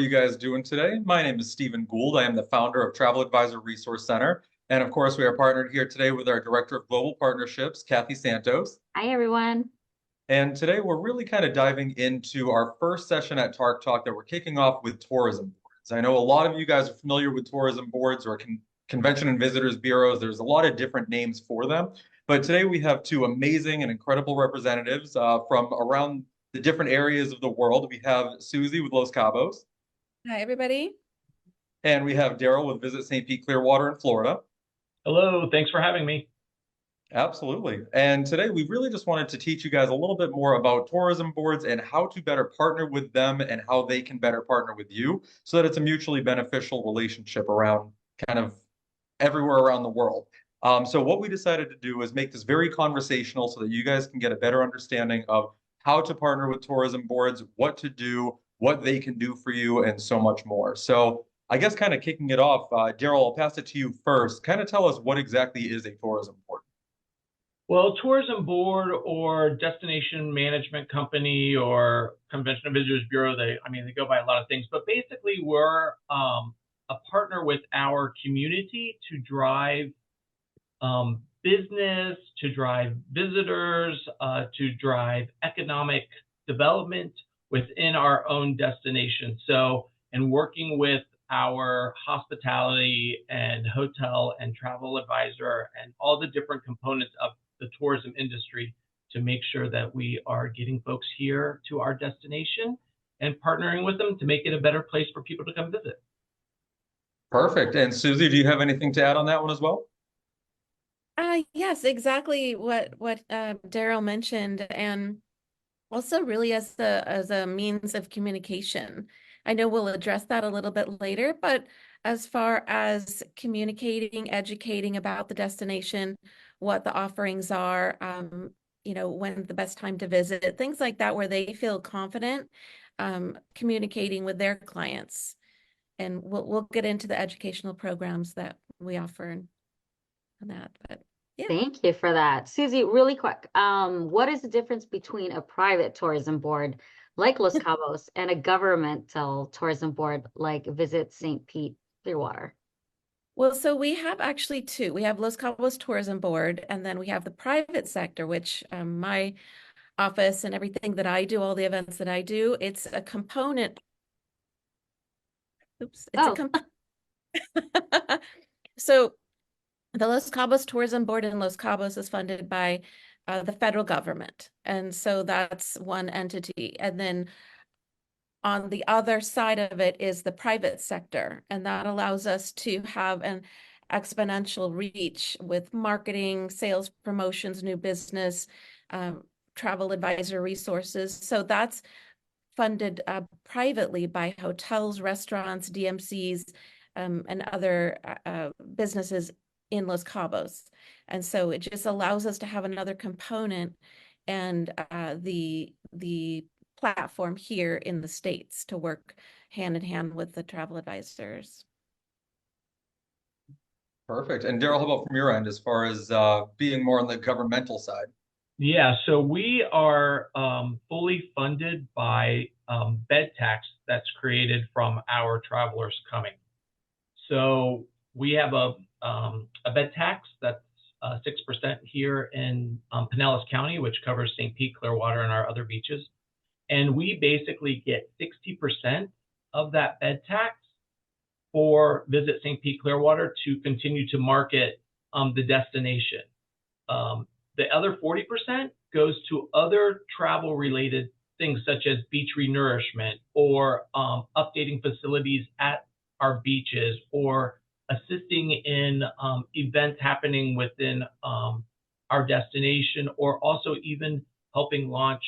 You guys doing today? My name is Stephen Gould. I am the founder of Travel Advisor Resource Center. And of course, we are partnered here today with our Director of Global Partnerships, Kathy Santos. Hi, everyone. And today we're really kind of diving into our first session at TARC Talk that we're kicking off with tourism boards. I know a lot of you guys are familiar with tourism boards or convention and visitors bureaus. There's a lot of different names for them. But today we have two amazing and incredible representatives from around the different areas of the world. We have Suzie with Los Cabos. Hi, everybody. And we have Darryl with Visit St Pete Clearwater in Florida. Hello, thanks for having me. Absolutely. And today we really just wanted to teach you guys a little bit more about tourism boards and how to better partner with them and how they can better partner with you so that it's a mutually beneficial relationship around kind of everywhere around the world. So what we decided to do is make this very conversational so that you guys can get a better understanding of how to partner with tourism boards, what to do, what they can do for you, and so much more. So I guess kind of kicking it off, Darryl, I'll pass it to you first. Kind of tell us what exactly is a tourism board. Well, tourism board or destination management company or convention and visitors bureau, they go by a lot of things, but basically we're a partner with our community to drive business, to drive visitors, to drive economic development within our own destination. So, and working with our hospitality and hotel and travel advisor and all the different components of the tourism industry to make sure that we are getting folks here to our destination and partnering with them to make it a better place for people to come visit. Perfect. And Suzie, do you have anything to add on that one as well? Yes, exactly what Darryl mentioned, and also really as a means of communication. I know we'll address that a little bit later, but as far as communicating, educating about the destination, what the offerings are, when the best time to visit, things like that, where they feel confident communicating with their clients. And we'll get into the educational programs that we offer on that, but yeah. Thank you for that. Suzie, really quick, what is the difference between a private tourism board like Los Cabos and a governmental tourism board like Visit St. Pete Clearwater? Well, so we have actually two. We have Los Cabos Tourism Board, and then we have the private sector, which my office and everything that I do, all the events that I do, it's a component. Oops, So the Los Cabos Tourism Board in Los Cabos is funded by the federal government. And so that's one entity. And then on the other side of it is the private sector. And that allows us to have an exponential reach with marketing, sales promotions, new business, travel advisor resources. So that's funded privately by hotels, restaurants, DMCs, and other businesses in Los Cabos. And so it just allows us to have another component and the platform here in the States to work hand in hand with the travel advisors. Perfect. And Darryl, how about from your end as far as being more on the governmental side? Yeah, so we are fully funded by bed tax that's created from our travelers coming. So we have a bed tax that's 6% here in Pinellas County, which covers St. Pete, Clearwater, and our other beaches. And we basically get 60% of that bed tax for Visit St. Pete Clearwater to continue to market the destination. The other 40% goes to other travel-related things such as beach renourishment or updating facilities at our beaches or assisting in events happening within our destination, or also even helping launch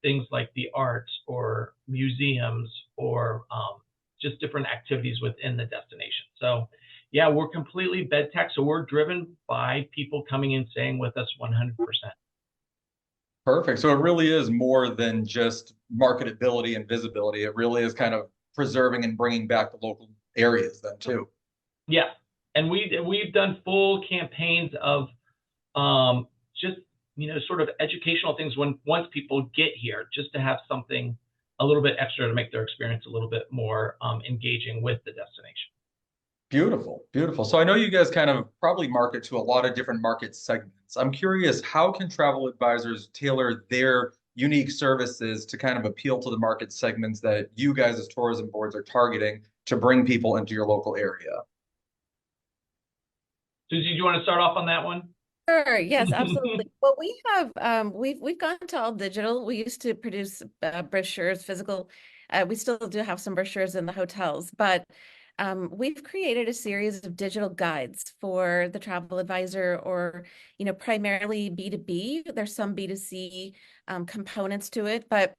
things like the arts or museums or just different activities within the destination. So yeah, we're completely bed tax. So we're driven by people coming and staying with us 100%. Perfect. So it really is more than just marketability and visibility. It really is kind of preserving and bringing back the local areas then too. Yeah, and we've done full campaigns of just sort of educational things once people get here, just to have something a little bit extra to make their experience a little bit more engaging with the destination. Beautiful, beautiful. So I know you guys kind of probably market to a lot of different market segments. I'm curious, how can travel advisors tailor their unique services to kind of appeal to the market segments that you guys as tourism boards are targeting to bring people into your local area? Suzie, do you want to start off on that one? Sure, yes, absolutely. Well, we have we've gone to all digital. We used to produce brochures, physical. We still do have some brochures in the hotels, but we've created a series of digital guides for the travel advisor, or primarily B2B. There's some B2C components to it, but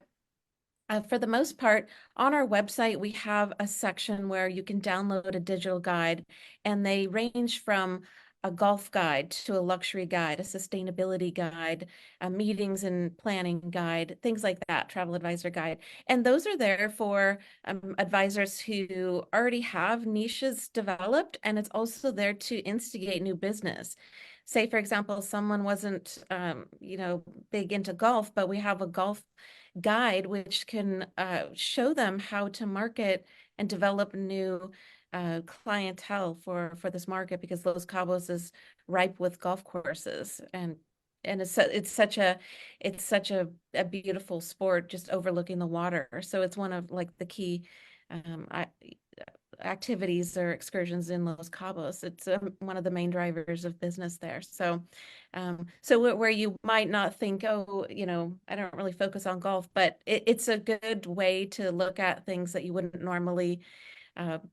for the most part, on our website, we have a section where you can download a digital guide, and they range from a golf guide to a luxury guide, a sustainability guide, a meetings and planning guide, things like that, travel advisor guide. And those are there for advisors who already have niches developed, and it's also there to instigate new business. Say, for example, someone wasn't, big into golf, but we have a golf guide which can show them how to market and develop new clientele for this market, because Los Cabos is ripe with golf courses, and it's such a beautiful sport, just overlooking the water. So it's one of like the key activities or excursions in Los Cabos. It's one of the main drivers of business there. So where you might not think, oh, I don't really focus on golf, but it's a good way to look at things that you wouldn't normally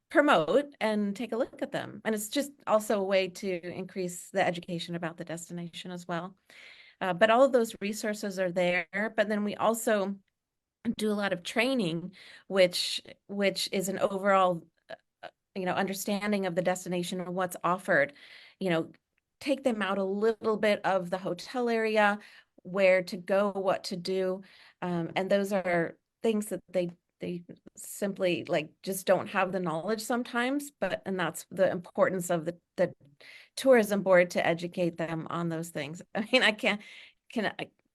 promote and take a look at them. And it's just also a way to increase the education about the destination as well. But all of those resources are there. But then we also do a lot of training, which is an overall understanding of the destination and what's offered. Take them out a little bit of the hotel area, where to go, what to do, and those are things that they simply just don't have the knowledge sometimes, and that's the importance of the tourism board to educate them on those things. I mean, I can't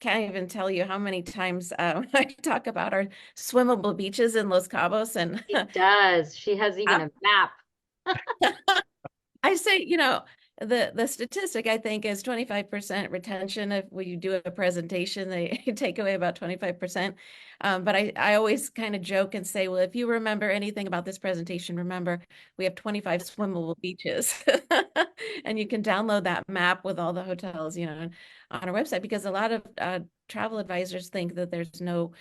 even tell you how many times I talk about our swimmable beaches in Los Cabos, and It does. She has even a map. I say, the statistic, I think, is 25% retention. If when you do a presentation, they take away about 25%. But I always kind of joke and say, well, if you remember anything about this presentation, remember we have 25 swimmable beaches. And you can download that map with all the hotels, on our website, because a lot of travel advisors think that there's no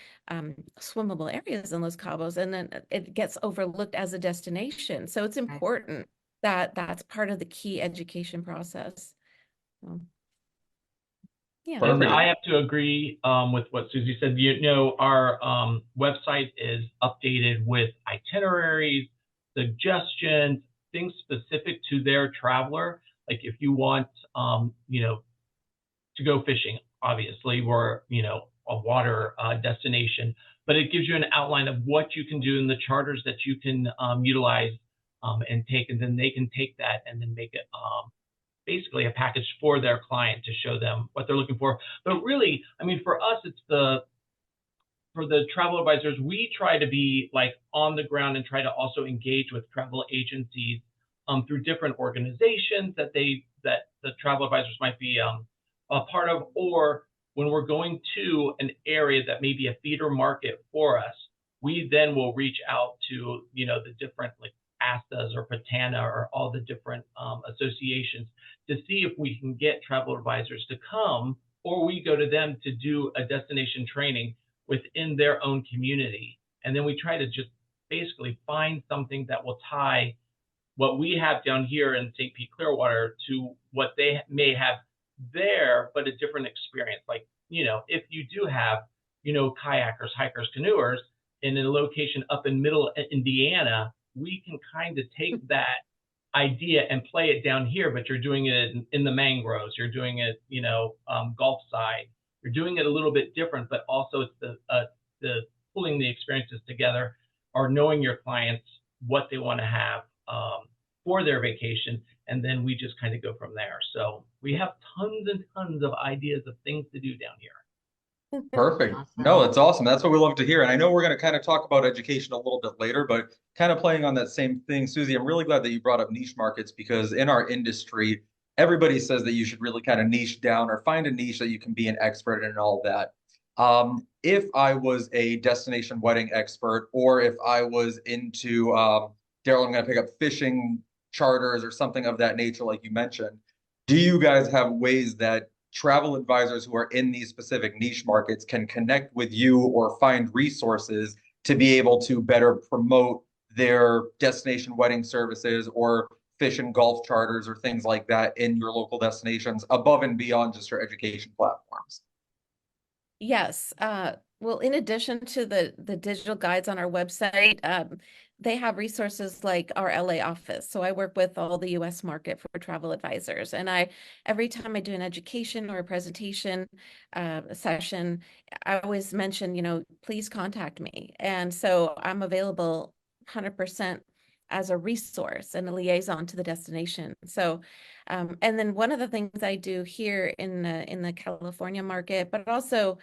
swimmable areas in Los Cabos, and then it gets overlooked as a destination. So it's important that's part of the key education process. Yeah. And I have to agree with what Suzie said. Our website is updated with itineraries, suggestions, things specific to their traveler. Like if you want, to go fishing, obviously we're, a water destination, but it gives you an outline of what you can do in the charters that you can utilize and take, and then they can take that and then make it basically a package for their client to show them what they're looking for. But really, I mean, for us, for the travel advisors, we try to be like on the ground and try to also engage with travel agencies through different organizations that the travel advisors might be a part of, or when we're going to an area that may be a feeder market for us, we then will reach out to the different ASTAs or PATANA or all the different associations to see if we can get travel advisors to come, or we go to them to do a destination training within their own community. And then we try to just basically find something that will tie what we have down here in St. Pete Clearwater to what they may have there, but a different experience. Like, if you do have, kayakers, hikers, canoers in a location up in middle Indiana, we can kind of take that idea and play it down here, but you're doing it in the mangroves, you're doing it, Gulf side, you're doing it a little bit different, but also it's the pulling the experiences together, or knowing your clients, what they want to have for their vacation, and then we just kind of go from there. So we have tons and tons of ideas of things to do down here. Perfect. No, Awesome. that's awesome. That's what we love to hear. And I know we're going to kind of talk about education a little bit later, but kind of playing on that same thing, Susie, I'm really glad that you brought up niche markets because in our industry, everybody says that you should really kind of niche down or find a niche that you can be an expert in and all that. If I was a destination wedding expert, or if I was into, Darryl, I'm going to pick up fishing charters or something of that nature, like you mentioned, do you guys have ways that travel advisors who are in these specific niche markets can connect with you or find resources to be able to better promote their destination wedding services or fish and golf charters or things like that in your local destinations above and beyond just your education platforms? Yes. Well, in addition to the digital guides on our website, they have resources like our LA office. So I work with all the US market for travel advisors. And every time I do an education or a presentation session, I always mention, please contact me. And so I'm available 100% as a resource and a liaison to the destination. So and then one of the things I do here in the California market, but also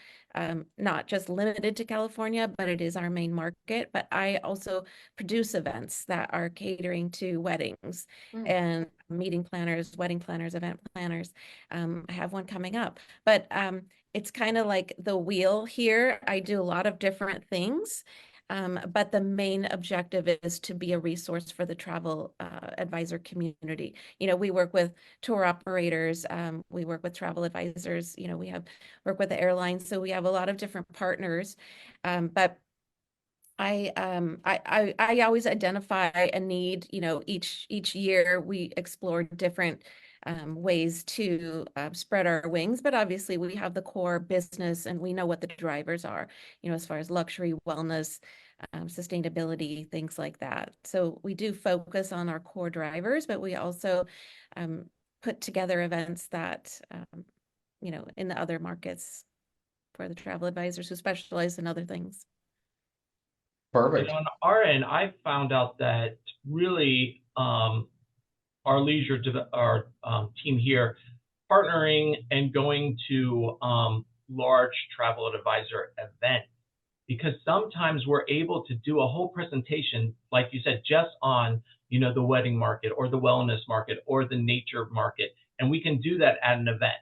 not just limited to California, but it is our main market. But I also produce events that are catering to weddings Mm. and meeting planners, wedding planners, event planners. I have one coming up, but it's kind of like the wheel here. I do a lot of different things. But the main objective is to be a resource for the travel advisor community. We work with tour operators, we work with travel advisors, we work with the airlines, so we have a lot of different partners. But I always identify a need. Each year we explore different ways to spread our wings, but obviously we have the core business and we know what the drivers are, as far as luxury, wellness, sustainability, things like that. So we do focus on our core drivers, but we also put together events that, in the other markets for the travel advisors who specialize in other things. And Perfect. on our end, I found out that really our our team here, partnering and going to large travel advisor events, because sometimes we're able to do a whole presentation, like you said, just on the wedding market or the wellness market or the nature market, and we can do that at an event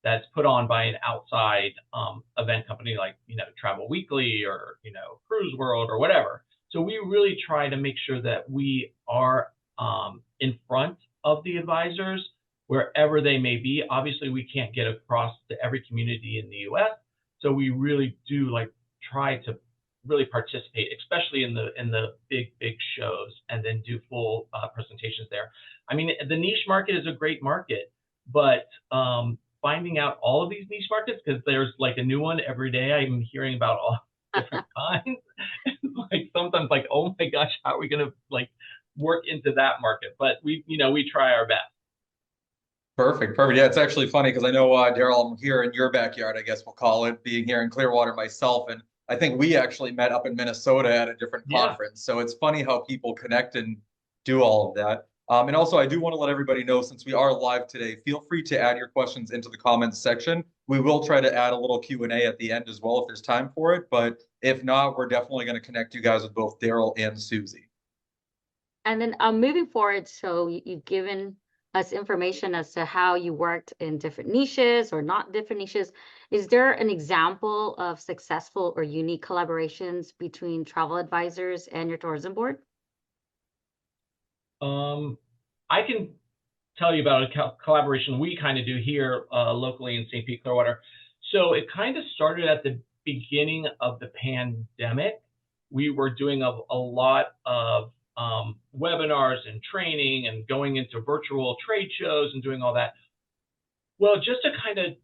that's put on by an outside event company like Travel Weekly or Cruise World or whatever. So we really try to make sure that we are in front of the advisors wherever they may be. Obviously, we can't get across to every community in the U.S., so we really do try to really participate, especially in the big shows, and then do full presentations there. I mean, the niche market is a great market, but finding out all of these niche markets, because there's a new one every day. I'm hearing about all different kinds. Sometimes oh my gosh, how are we gonna work into that market? But we try our best. Perfect. Perfect. Yeah, it's actually funny because I know, Darryl, I'm here in your backyard, I guess we'll call it, being here in Clearwater myself. And I think we actually met up in Minnesota at a different Yeah. conference. So it's funny how people connect and do all of that. And also, I do want to let everybody know, since we are live today, feel free to add your questions into the comments section. We will try to add a little Q&A at the end as well if there's time for it. But if not, we're definitely going to connect you guys with both Darryl and Suzie. And then moving forward, so you've given us information as to how you worked in different niches or not different niches. Is there an example of successful or unique collaborations between travel advisors and your tourism board? I can tell you about a collaboration we kind of do here locally in St. Pete Clearwater. So it kind of started at the beginning of the pandemic. We were doing a lot of webinars and training and going into virtual trade shows and doing all that. Well, just to kind of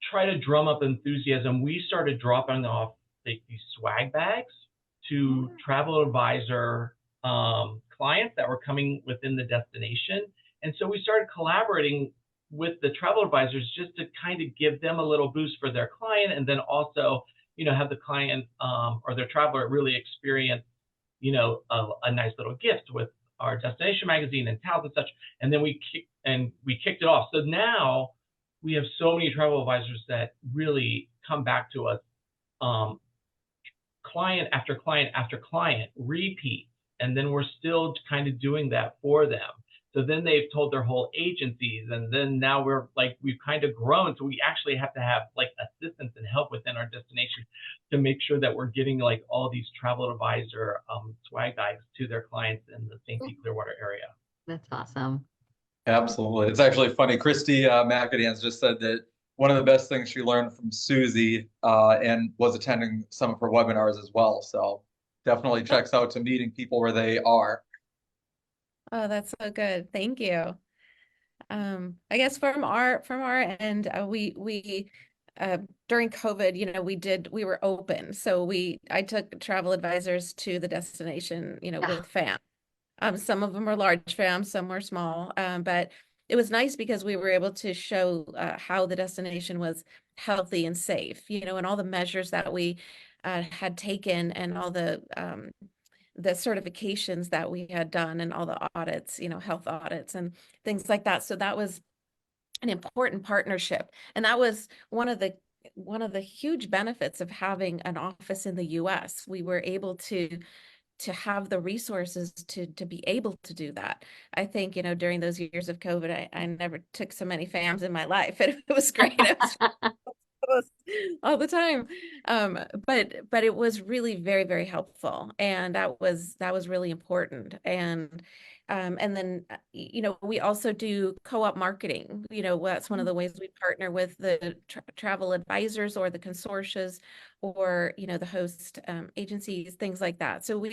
try to drum up enthusiasm, we started dropping off these swag bags to travel advisor clients that were coming within the destination. And so we started collaborating with the travel advisors just to kind of give them a little boost for their client, and then also, have the client or their traveler really experience, a nice little gift with our destination magazine and towels and such. And then we kicked it off. So now we have so many travel advisors that really come back to us, client after client after client, repeat, and then we're still kind of doing that for them. So then they've told their whole agencies, and then now we've kind of grown. So we actually have to have like assistance and help within our destination to make sure that we're getting like all these travel advisor swag bags to their clients in the St. Pete Clearwater area. That's awesome. Absolutely. It's actually funny. Christy McAdams just said that one of the best things she learned from Suzie and was attending some of her webinars as well. So definitely checks out to meeting people where they are. Oh, that's so good. Thank you. I guess from our end, we during COVID, you know, we were open. So I took travel advisors to the destination, you know, Yeah. with fam. Some of them were large fam, some were small. But it was nice because we were able to show how the destination was healthy and safe, you know, and all the measures that we had taken and all the certifications that we had done and all the audits, you know, health audits and things like that. So that was an important partnership. And that was one of the huge benefits of having an office in the US. We were able to have the resources to be able to do that. I think, you know, during those years of COVID, I never took so many FAMs in my life. It was great. It was all the time. But it was really very, very helpful. And that was really important. And then, you know, we also do co-op marketing. You know, that's one of the ways we partner with the travel advisors or the consortias or, you know, the host agencies, things like that. So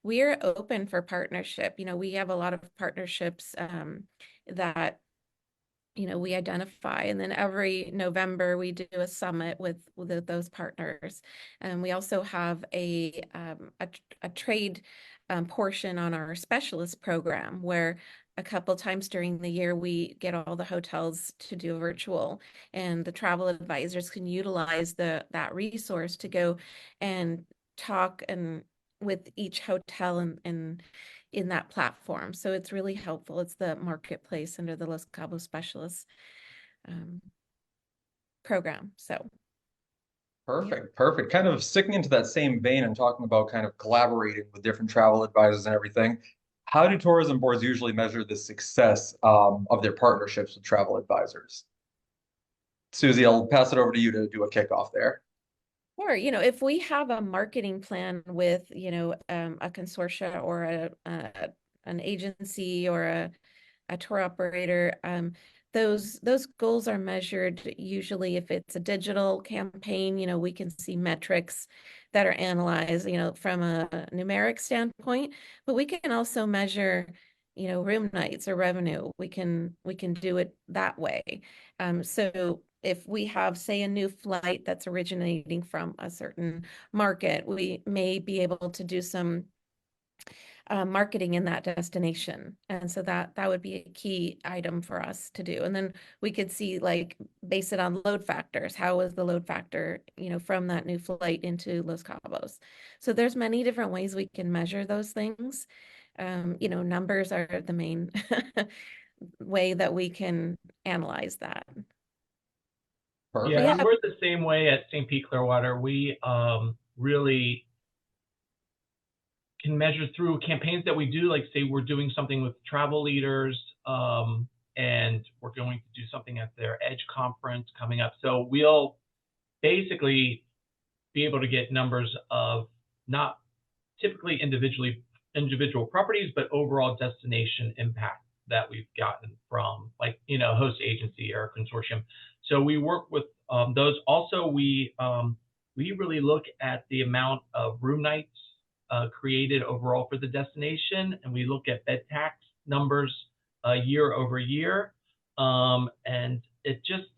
we're open for partnership. You know, we have a lot of partnerships that, you know, we identify, and then every November we do a summit with those partners. And we also have a trade portion on our specialist program where a couple times during the year we get all the hotels to do a virtual, and the travel advisors can utilize that resource to go and talk and with each hotel and in that platform. So it's really helpful. It's the marketplace under the Los Cabos Specialists program. So Perfect, perfect. Kind of sticking into that same vein and talking about kind of collaborating with different travel advisors and everything. How do tourism boards usually measure the success of their partnerships with travel advisors? Suzie, I'll pass it over to you to do a kickoff there. or, you know, if we have a marketing plan with, you know, a consortia or an agency or a tour operator, those goals are measured usually if it's a digital campaign, you know, we can see metrics that are analyzed, you know, from a numeric standpoint, but we can also measure, you know, room nights or revenue. We can do it that way. So if we have, say, a new flight that's originating from a certain market, we may be able to do some marketing in that destination. And so that would be a key item for us to do. And then we could see, like, base it on load factors. How was the load factor, you know, from that new flight into Los Cabos? So there's many different ways we can measure those things. You know, numbers are the main way that we can analyze that. Perfect. Yeah, and we're the same way at St. Pete Clearwater. We really can measure through campaigns that we do, like say we're doing something with travel leaders, and we're going to do something at their Edge conference coming up. So we'll basically be able to get numbers of not typically individual properties, but overall destination impact that we've gotten from, like, you know, host agency or consortium. So we work with those. Also, we really look at the amount of room nights created overall for the destination, and we look at bed tax numbers year over year. And it just,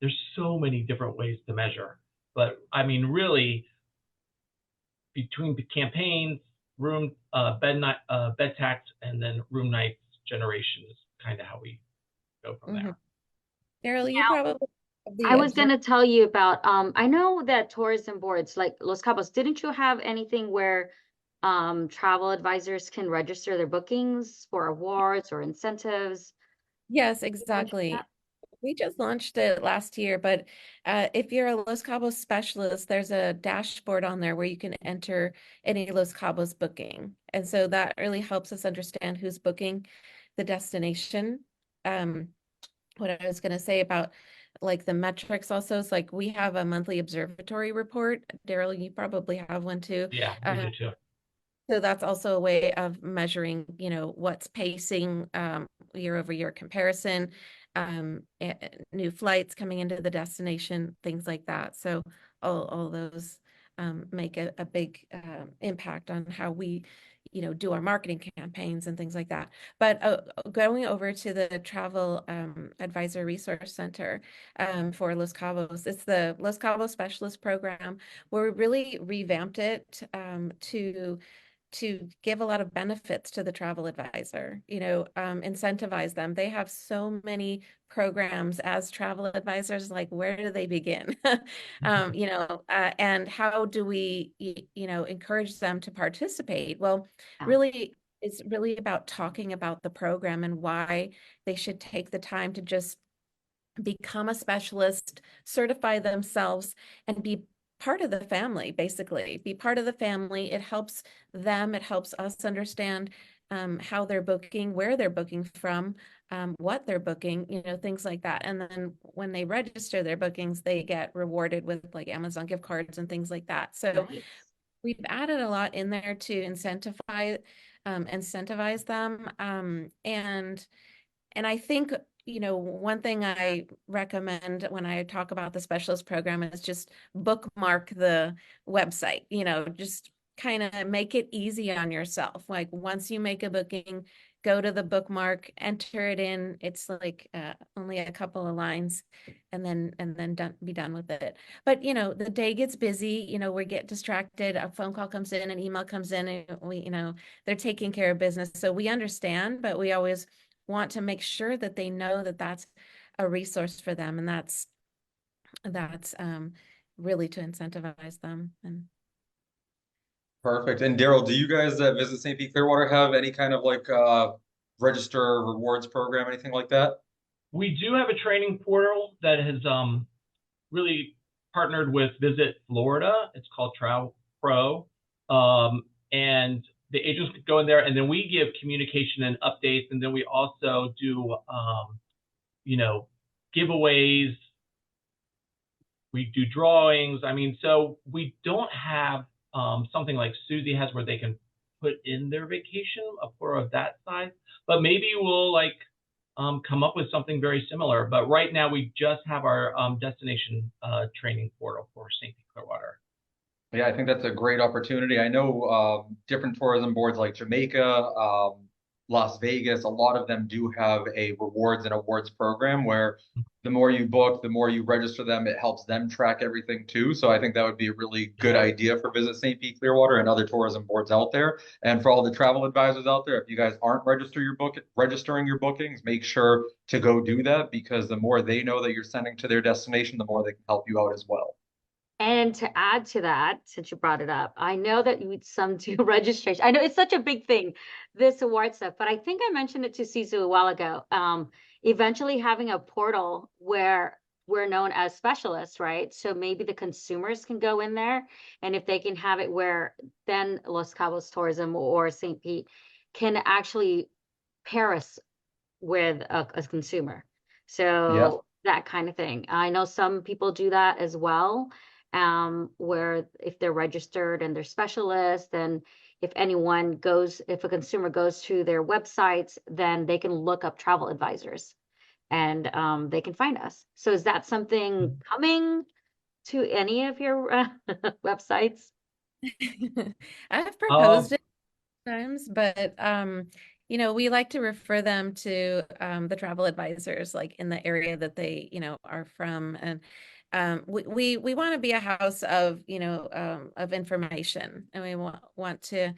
there's so many different ways to measure. But I mean, really, between the campaigns, room bed tax, and then room nights generation is kind of how we go from there. Darryl, you probably I was going to tell you about, I know that tourism boards like Los Cabos, didn't you have anything where travel advisors can register their bookings for awards or incentives? Yes, exactly. We just launched it last year, but if you're a Los Cabos specialist, there's a dashboard on there where you can enter any Los Cabos booking. And so that really helps us understand who's booking the destination. Um, what I was going to say about like the metrics also is like we have a monthly observatory report. Darryl, you probably have one too. Yeah, we do too. So that's also a way of measuring, what's pacing, year over year comparison, new flights coming into the destination, things like that. So all those make a big impact on how we, do our marketing campaigns and things like that. But going over to the Travel Advisor Resource Center for Los Cabos, it's the Los Cabos Specialist Program where we really revamped it to give a lot of benefits to the travel advisor, incentivize them. They have so many programs as travel advisors, like where do they begin? And how do we, encourage them to participate? Well, Yeah. really, it's really about talking about the program and why they should take the time to just become a specialist, certify themselves, and be part of the family, basically. Be part of the family. It helps them, it helps us understand how they're booking, where they're booking from, what they're booking, things like that. And then when they register their bookings, they get rewarded with like Amazon gift cards and things like that. So Nice. we've added a lot in there to incentivize them. And I think, one thing I recommend when I talk about the specialist program is just bookmark the website, just kind of make it easy on yourself. Like once you make a booking, go to the bookmark, enter it in. It's like only a couple of lines and then be done with it. But, the day gets busy, we get distracted. A phone call comes in, an email comes in, and they're taking care of business. So we understand, but we always want to make sure that they know that that's a resource for them, and that's really to incentivize them. And Perfect. And Darryl, do you guys at Visit St. Pete Clearwater have any kind of like register rewards program, anything like that? We do have a training portal that has really partnered with Visit Florida. It's called Travel Pro. And the agents could go in there, and then we give communication and updates. And then we also do, giveaways. We do drawings. I mean, so we don't have something like Suzie has where they can put in their vacation, a portal of that size. But maybe we'll come up with something very similar. But right now we just have our destination training portal for St. Pete Clearwater. Yeah, I think that's a great opportunity. I know different tourism boards like Jamaica, Las Vegas, a lot of them do have a rewards and awards program where the more you book, the more you register them, it helps them track everything too. So I think that would be a really good idea for Visit St. Pete Clearwater and other tourism boards out there. And for all the travel advisors out there, if you guys aren't registering your bookings, make sure to go do that, because the more they know that you're sending to their destination, the more they can help you out as well. And to add to that, since you brought it up, I know that some do registration. I know it's such a big thing, this award stuff, but I think I mentioned it to Suzie a while ago. Eventually having a portal where we're known as specialists, right? So maybe the consumers can go in there, and if they can have it where then Los Cabos Tourism or St. Pete can actually pair us with a consumer. So that kind of thing. I know some people do that as well. Where if they're registered and they're specialists, then if a consumer goes to their websites, then they can look up travel advisors and they can find us. So is that something coming to any of your websites? I've proposed it times, but we like to refer them to the travel advisors like in the area that they are from. And we want to be a house of of information, and we want to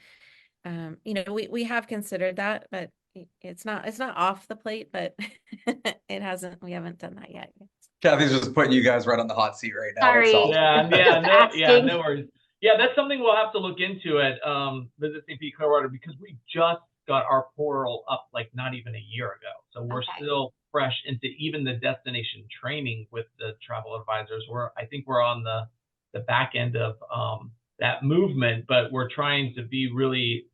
we have considered that, but it's not off the plate, but we haven't done that yet. Kathy's just putting you guys right on the hot seat right now. Sorry. No worries. Yeah, that's something we'll have to look into at Visit St. Pete Clearwater, because we just got our portal up like not even a year ago. So we're still fresh into even the destination training with the travel advisors. I think we're on the back end of that movement, but we're trying to be really,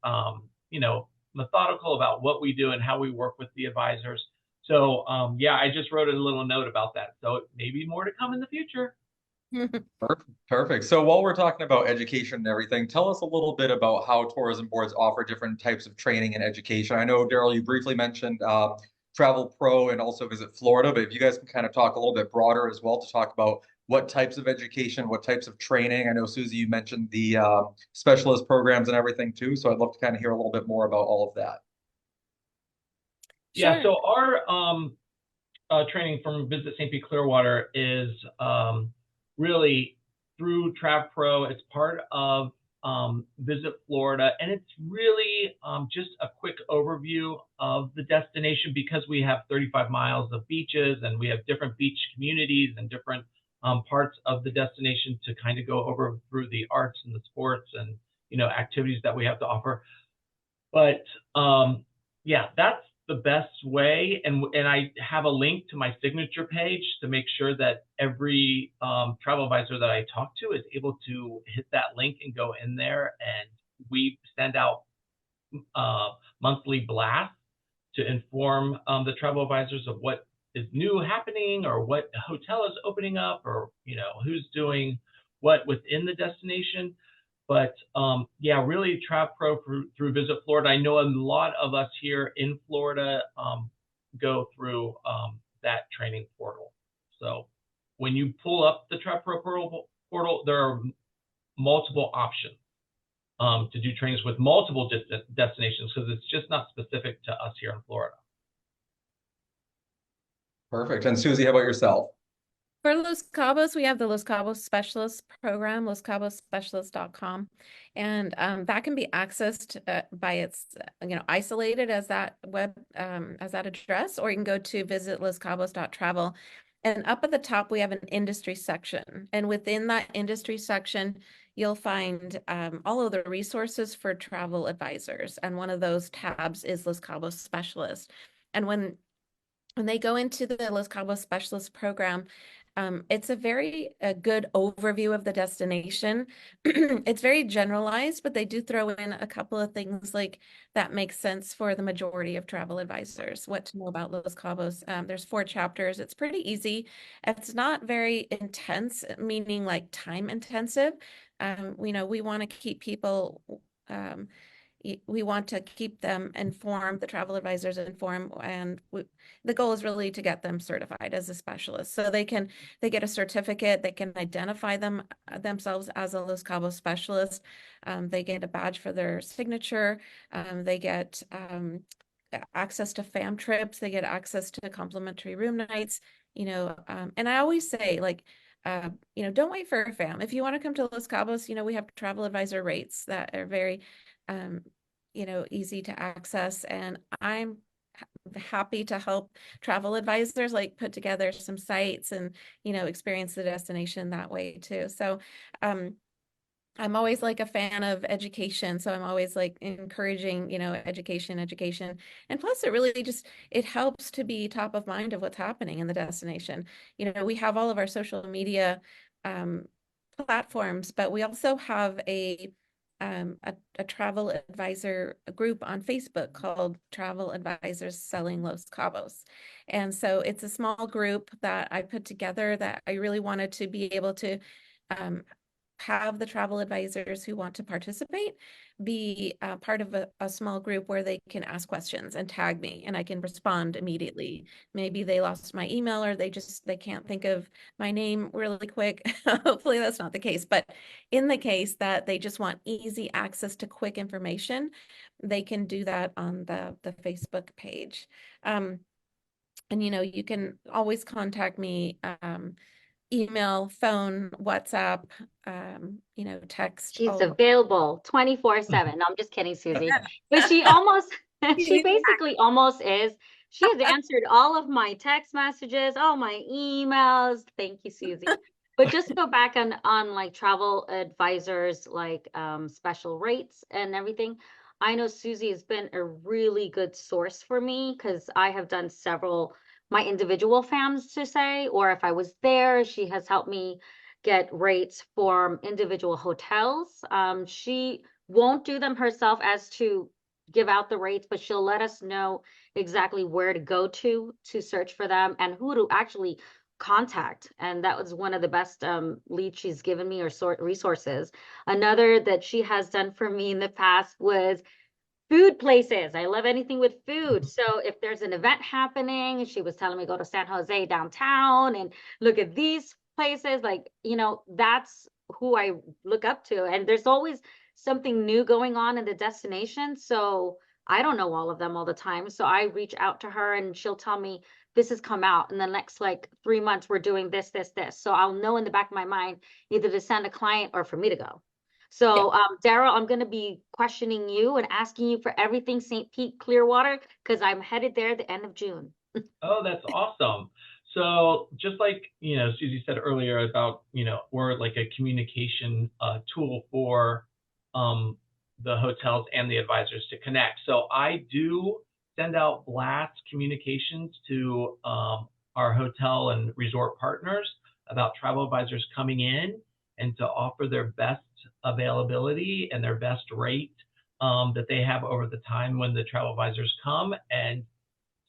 methodical about what we do and how we work with the advisors. So yeah, I just wrote a little note about that. So it may be more to come in the future. Perfect. So while we're talking about education and everything, tell us a little bit about how tourism boards offer different types of training and education. I know, Darryl, you briefly mentioned Travel Pro and also Visit Florida, but if you guys can kind of talk a little bit broader as well to talk about what types of education, what types of training. I know, Suzie, you mentioned the specialist programs and everything too, so I'd love to kind of hear a little bit more about all of that. Yeah, Sure. so our training from Visit St. Pete Clearwater is really through Trav Pro. It's part of Visit Florida, and it's really just a quick overview of the destination because we have 35 miles of beaches and we have different beach communities and different parts of the destination to kind of go over through the arts and the sports and activities that we have to offer. But yeah, that's the best way, and I have a link to my signature page to make sure that every travel advisor that I talk to is able to hit that link and go in there, and we send out monthly blasts to inform the travel advisors of what is new happening or what hotel is opening up or who's doing what within the destination. But yeah, really Trav Pro through Visit Florida. I know a lot of us here in Florida go through that training portal. So when you pull up the Trav Pro portal, there are multiple options to do trainings with multiple destinations because it's just not specific to us here in Florida. Perfect. And Suzie, how about yourself? For Los Cabos, we have the Los Cabos Specialist Program, loscabosspecialist.com, and that can be accessed by its, isolated as that as that address, or you can go to visit loscabos.travel. And up at the top, we have an industry section, and within that industry section, you'll find all of the resources for travel advisors, and one of those tabs is Los Cabos Specialist. And when they go into the Los Cabos Specialist Program, it's a very good overview of the destination. It's very generalized, but they do throw in a couple of things like that makes sense for the majority of travel advisors, what to know about Los Cabos. There's 4 chapters. It's pretty easy. It's not very intense, meaning like time intensive. We want to keep people we want to keep them informed, the travel advisors informed, and the goal is really to get them certified as a specialist. So they get a certificate, they can identify themselves as a Los Cabos specialist. They get a badge for their signature. They get access to fam trips. They get access to complimentary room nights. And I always say, like, don't wait for a fam. If you want to come to Los Cabos, we have travel advisor rates that are very easy to access, and I'm happy to help travel advisors like put together some sites and experience the destination that way too. So I'm always like a fan of education, so I'm always like encouraging education, and plus it really just it helps to be top of mind of what's happening in the destination. We have all of our social media platforms, but we also have a travel advisor group on Facebook called Travel Advisors Selling Los Cabos. And so it's a small group that I put together that I really wanted to be able to have the travel advisors who want to participate be part of a small group where they can ask questions and tag me and I can respond immediately. Maybe they lost my email or they can't think of my name really quick. Hopefully that's not the case, but in the case that they just want easy access to quick information, they can do that on the Facebook page. And you can always contact me, email, phone, WhatsApp, text. She's available 24/7. No, I'm just kidding, Suzie. But she basically almost is. She has answered all of my text messages, all my emails. Thank you, Suzie. But just to go back on like travel advisors, like special rates and everything. I know Suzie has been a really good source for me because I have done several my individual fams to say, or if I was there, she has helped me get rates for individual hotels. She won't do them herself as to give out the rates, but she'll let us know exactly where to go to search for them and who to actually contact. And that was one of the best leads she's given me, or resources. Another that she has done for me in the past was food places. I love anything with food. So if there's an event happening, she was telling me go to San Jose downtown and look at these places. Like, you know, that's who I look up to. And there's always something new going on in the destination. So I don't know all of them all the time. So I reach out to her and she'll tell me this has come out in the next like 3 months, we're doing this, this, this. So I'll know in the back of my mind either to send a client or for me to go. So, Darryl, I'm going to be questioning you and asking you for everything St. Pete Clearwater, because I'm headed there at the end of June. Oh, that's awesome. So just like, you know, Suzie said earlier about, you know, we're like a communication tool for the hotels and the advisors to connect. So I do send out blast communications to our hotel and resort partners about travel advisors coming in and to offer their best availability and their best rate that they have over the time when the travel advisors come. And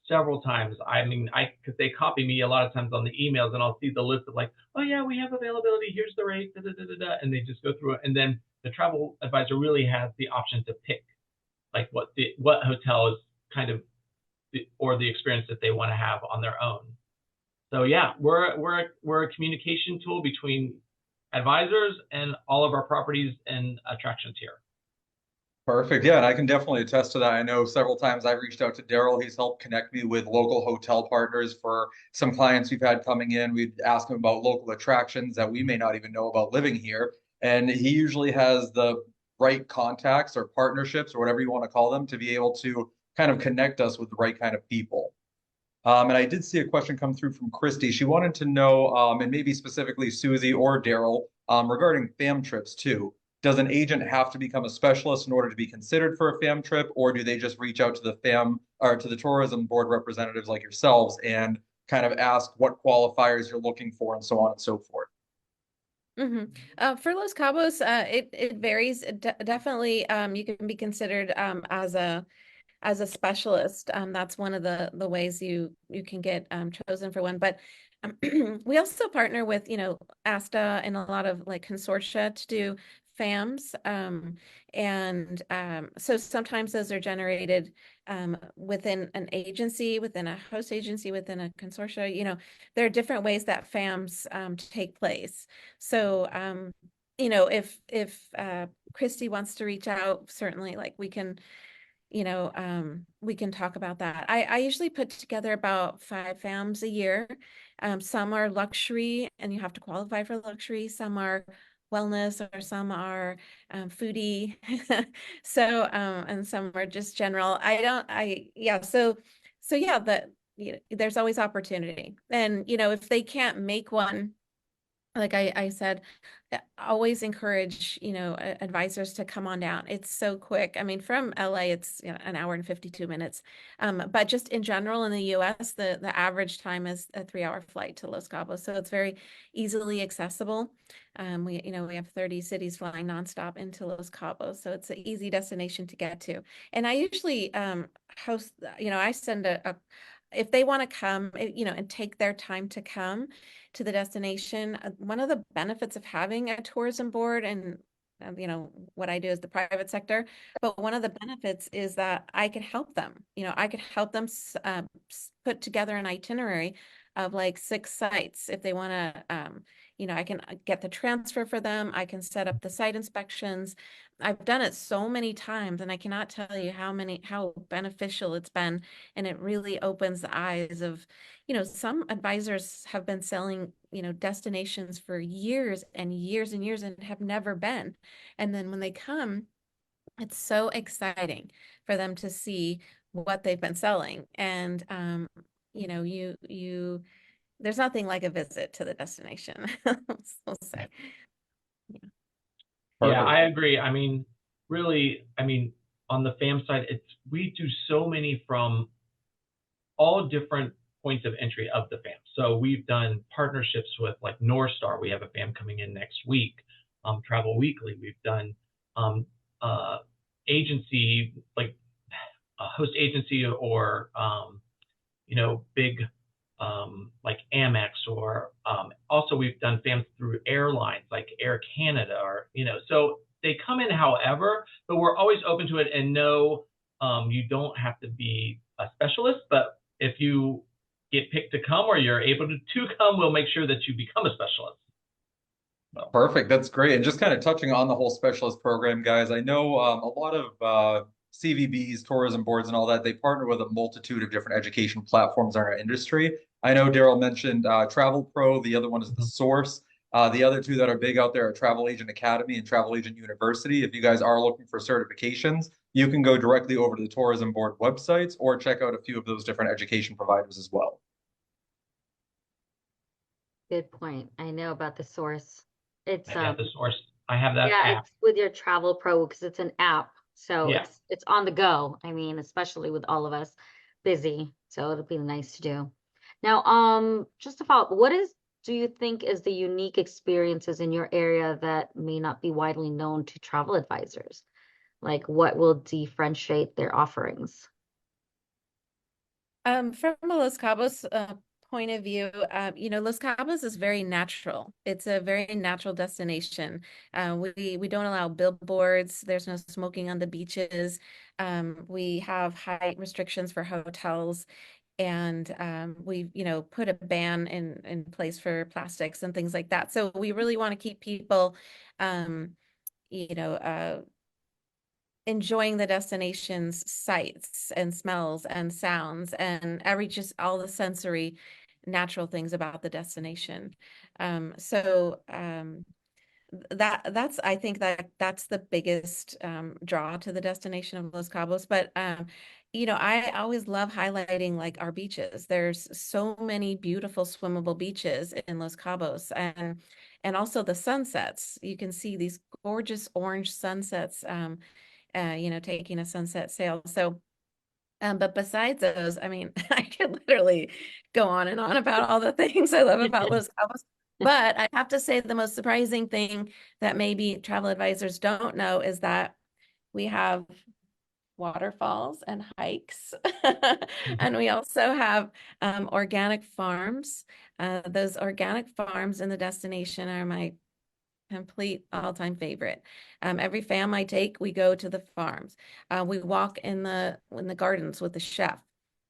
several times, I mean, because they copy me a lot of times on the emails, and I'll see the list of like, oh yeah, we have availability, here's the rate, da, da, da, da, da, and they just go through it. And then the travel advisor really has the option to pick like what hotel is kind of or the experience that they want to have on their own. So yeah, we're a communication tool between advisors and all of our properties and attractions here. Perfect. Yeah, and I can definitely attest to that. I know several times I've reached out to Darryl. He's helped connect me with local hotel partners for some clients we've had coming in. We'd ask him about local attractions that we may not even know about living here. And he usually has the right contacts or partnerships or whatever you want to call them to be able to kind of connect us with the right kind of people. And I did see a question come through from Christy. She wanted to know, and maybe specifically Suzie or Darryl, regarding fam trips too. Does an agent have to become a specialist in order to be considered for a fam trip, or do they just reach out to the fam or to the tourism board representatives like yourselves and kind of ask what qualifiers you're looking for and so on and so forth? For Los Cabos, it varies. Definitely, you can be considered as a specialist. That's one of the ways you can get chosen for one. But we also partner with, you know, ASTA and a lot of like consortia to do FAMs. So sometimes those are generated within an agency, within a host agency, within a consortia. You know, there are different ways that FAMs take place. So, you know, if Christy wants to reach out, certainly like we can, you know, we can talk about that. I usually put together about 5 FAMs a year. Some are luxury and you have to qualify for luxury. Some are wellness, or some are foodie. So, and some are just general. So yeah, you know, there's always opportunity. And, you know, if they can't make one, like I said, always encourage, you know, advisors to come on down. It's so quick. I mean, from LA, it's, you know, an hour and 52 minutes. But just in general in the US, the average time is a 3-hour flight to Los Cabos. So it's very easily accessible. You know, we have 30 cities flying nonstop into Los Cabos. So it's an easy destination to get to. And I usually host, you know, I send if they want to come, you know, and take their time to come to the destination, one of the benefits of having a tourism board, and you know, what I do is the private sector, but one of the benefits is that I could help them. You know, I could help them put together an itinerary of like 6 sites if they want to. You know, I can get the transfer for them. I can set up the site inspections. I've done it so many times, and I cannot tell you how beneficial it's been. And it really opens the eyes of, you know, some advisors have been selling, you know, destinations for years and years and years and have never been. And then when they come, it's so exciting for them to see what they've been selling. And, you know, there's nothing like a visit to the destination. I'll say. Yeah, Perfect. I agree. I mean, really, I mean, on the FAM side, we do so many from all different points of entry of the fam. So we've done partnerships with like North Star. We have a fam coming in next week. Travel Weekly. We've done agency, like a host agency, or big like Amex, or also we've done fams through airlines like Air Canada, or so they come in however, but we're always open to it, and no, you don't have to be a specialist, but if you get picked to come, or you're able to come, we'll make sure that you become a specialist. Perfect. That's great. And just kind of touching on the whole specialist program, guys, I know a lot of CVBs, tourism boards, and all that, they partner with a multitude of different education platforms in our industry. I know Darryl mentioned Travel Pro. The other one is The Source. The other two that are big out there are Travel Agent Academy and Travel Agent University. If you guys are looking for certifications, you can go directly over to the tourism board websites or check out a few of those different education providers as well. Good point. I know about The Source. It's I have The Source. I have that yeah, app. it's with your Travel Pro because it's an app. So Yeah. it's on the go. I mean, especially with all of us busy. So it'll be nice to do. Now, just to follow up, do you think is the unique experiences in your area that may not be widely known to travel advisors? Like what will differentiate their offerings? From a Los Cabos point of view, Los Cabos is very natural. It's a very natural destination. We don't allow billboards. There's no smoking on the beaches. We have height restrictions for hotels, and we put a ban in place for plastics and things like that. So we really want to keep people enjoying the destination's sights and smells and sounds and just all the sensory natural things about the destination. I think that's the biggest draw to the destination of Los Cabos. But I always love highlighting like our beaches. There's so many beautiful swimmable beaches in Los Cabos, and also the sunsets. You can see these gorgeous orange sunsets, taking a sunset sail. So but besides those, I mean, I could literally go on and on about all the things I love about Los Cabos. But I have to say the most surprising thing that maybe travel advisors don't know is that we have waterfalls and hikes. And we also have organic farms. Those organic farms in the destination are my complete all-time favorite. Every fam I take, we go to the farms. We walk in the gardens with the chef,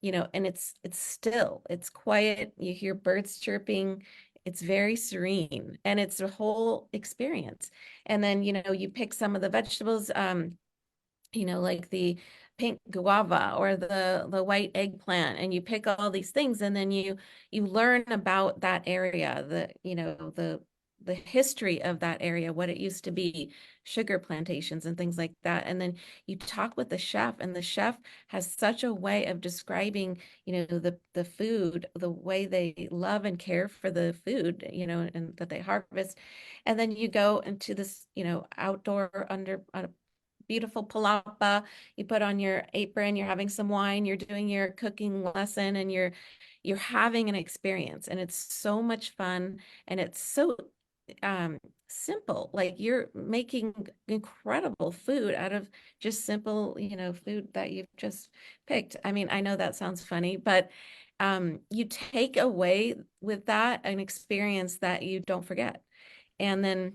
and it's still, it's quiet. You hear birds chirping. It's very serene, and it's a whole experience. And then, you pick some of the vegetables, like the pink guava or the white eggplant, and you pick all these things, and then you learn about that area, the history of that area, what it used to be, sugar plantations and things like that. And then you talk with the chef, and the chef has such a way of describing, the food, the way they love and care for the food, and that they harvest. And then you go into this, outdoor under a beautiful palapa, you put on your apron, you're having some wine, you're doing your cooking lesson, and you're having an experience, and it's so much fun, and it's so simple. Like you're making incredible food out of just simple, food that you've just picked. I mean, I know that sounds funny, but you take away with that an experience that you don't forget. And then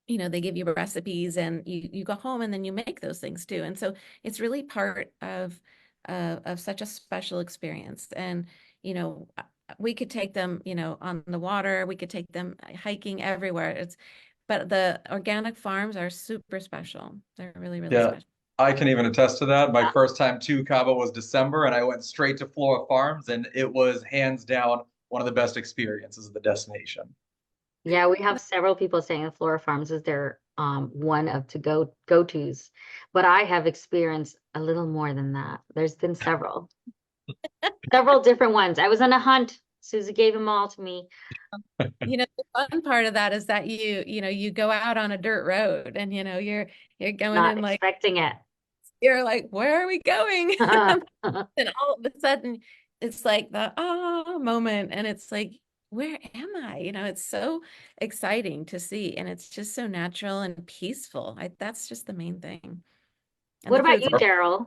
they give you recipes, and you go home, and then you make those things too. And so it's really part of such a special experience. And we could take them, on the water. We could take them hiking everywhere. But the organic farms are super special. They're really, really Yeah, special. I can even attest to that. My first time to Cabo was December, and I went straight to Flora Farms, and it was hands down one of the best experiences of the destination. Yeah, we have several people saying that Flora Farms is their one of to go-tos, but I have experienced a little more than that. There's been several different ones. I was on a hunt. Susie gave them all to me. The fun part of that is that you go out on a dirt road, and you're going Not in like expecting it. you're like, where are we going? And all of a sudden it's like the moment, and it's like, where am I? It's so exciting to see, and it's just so natural and peaceful. That's just the main thing. And What the about food's you, Darryl?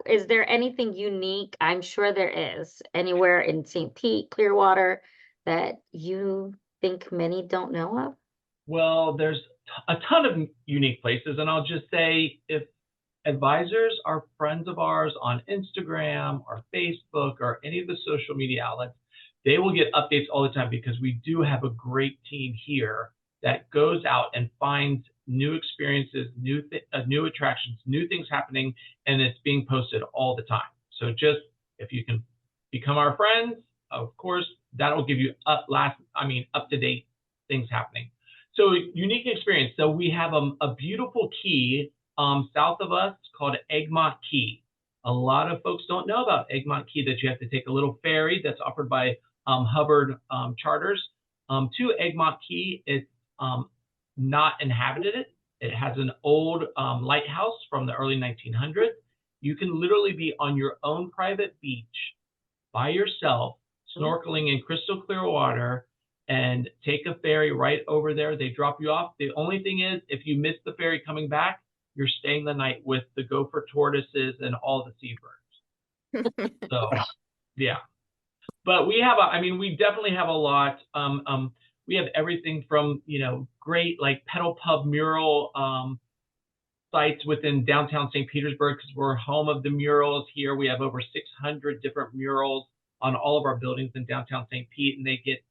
Is there anything unique? I'm sure there is anywhere in St. Pete, Clearwater that you think many don't know of? Well, there's a ton of unique places, and I'll just say if advisors are friends of ours on Instagram or Facebook or any of the social media outlets, they will get updates all the time because we do have a great team here that goes out and finds new experiences, new attractions, new things happening, and it's being posted all the time. So just if you can become our friends, of course, that'll give you up to date things happening. So unique experience. So we have a beautiful key south of us called Egmont Key. A lot of folks don't know about Egmont Key, that you have to take a little ferry that's offered by Hubbard Charters to Egmont Key. It's not inhabited. It has an old lighthouse from the early 1900s. You can literally be on your own private beach by yourself, snorkeling in crystal clear water, and take a ferry right over there. They drop you off. The only thing is, if you miss the ferry coming back, you're staying the night with the gopher tortoises and all the seabirds. So, yeah. But we definitely have a lot. We have everything from, great like pedal pub mural sites within downtown St. Petersburg, because we're home of the murals here. We have over 600 different murals on all of our buildings in downtown St. Pete, and they get